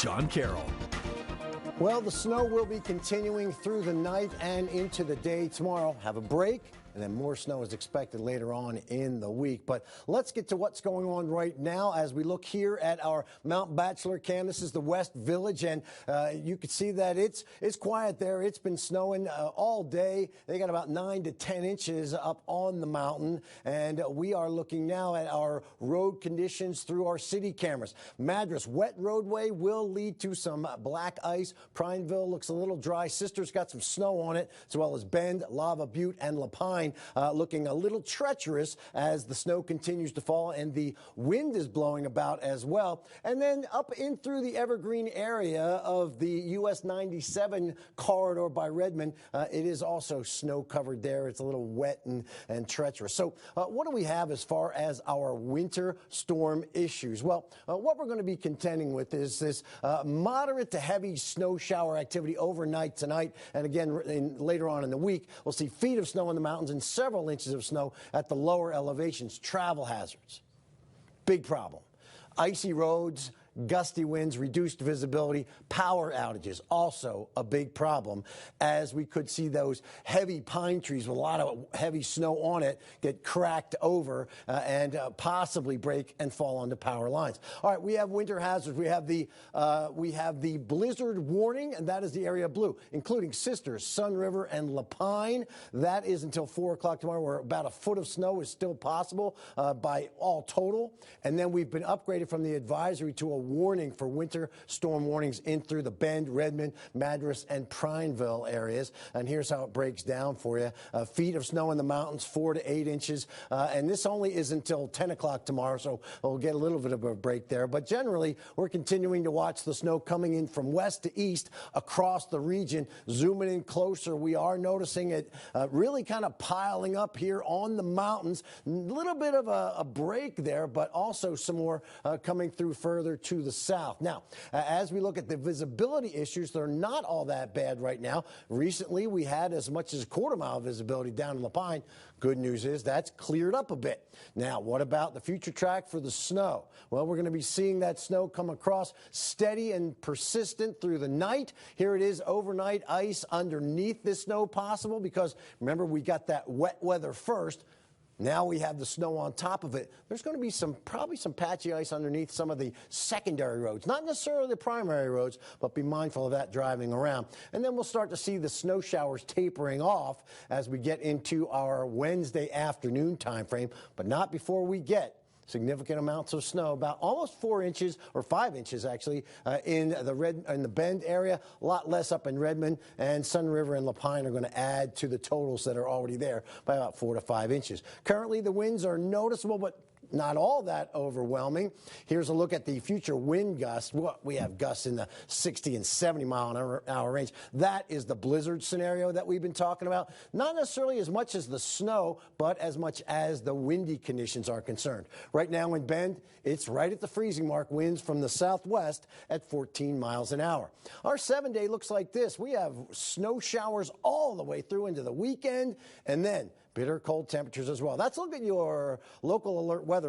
John Carroll. Well, the snow will be continuing through the night and into the day tomorrow. Have a break, and then more snow is expected later on in the week. But let's get to what's going on right now as we look here at our Mount Bachelor camp. This is the West Village, and you can see that it's quiet there. It's been snowing all day. They got about 9 to 10 inches up on the mountain, and we are looking now at our road conditions through our city cameras. Madras, wet roadway will lead to some black ice. Prineville looks a little dry. Sisters got some snow on it, as well as Bend, Lava Butte, and La Pine looking a little treacherous as the snow continues to fall and the wind is blowing about as well. And then up in through the Evergreen area of the US 97 corridor by Redmond, it is also snow covered there. It's a little wet and treacherous. So what do we have as far as our winter storm issues? Well, what we're going to be contending with is this moderate to heavy snow shower activity overnight tonight, and again later on in the week. We'll see feet of snow in the mountains and several inches of snow at the lower elevations. Travel hazards, big problem. Icy roads, gusty winds, reduced visibility, power outages, also a big problem, as we could see those heavy pine trees with a lot of heavy snow on it get cracked over and possibly break and fall onto power lines. All right, we have winter hazards. We have the blizzard warning, and that is the area blue, including Sisters, Sun River, and La Pine. That is until 4 o'clock tomorrow, where about a foot of snow is still possible by all total. And then we've been upgraded from the advisory to a warning for winter storm warnings in through the Bend, Redmond, Madras, and Prineville areas. And here's how it breaks down for you. Feet of snow in the mountains, 4 to 8 inches. And this only is until 10 o'clock tomorrow, so we'll get a little bit of a break there. But generally, we're continuing to watch the snow coming in from west to east across the region. Zooming in closer, we are noticing it really kind of piling up here on the mountains. A little bit of a break there, but also some more coming through further to the south. Now, as we look at the visibility issues, they're not all that bad right now. Recently, we had as much as a quarter-mile visibility down in La Pine. Good news is that's cleared up a bit. Now, what about the future track for the snow? Well, we're going to be seeing that snow come across steady and persistent through the night. Here it is overnight, ice underneath this snow possible because, remember, we got that wet weather first. Now we have the snow on top of it. There's going to be probably some patchy ice underneath some of the secondary roads, not necessarily the primary roads, but be mindful of that driving around. And then we'll start to see the snow showers tapering off as we get into our Wednesday afternoon time frame, but not before we get significant amounts of snow, about almost 4 inches or 5 inches actually in the Bend area. A lot less up in Redmond, and Sun River and La Pine are going to add to the totals that are already there by about 4 to 5 inches. Currently, the winds are noticeable, but not all that overwhelming. Here's a look at the future wind gusts. We have gusts in the 60 and 70 mile an hour range. That is the blizzard scenario that we've been talking about. Not necessarily as much as the snow, but as much as the windy conditions are concerned. Right now in Bend, it's right at the freezing mark. Winds from the southwest at 14 miles an hour. Our 7-day looks like this. We have snow showers all the way through into the weekend, and then bitter cold temperatures as well. That's a look at your local alert weather.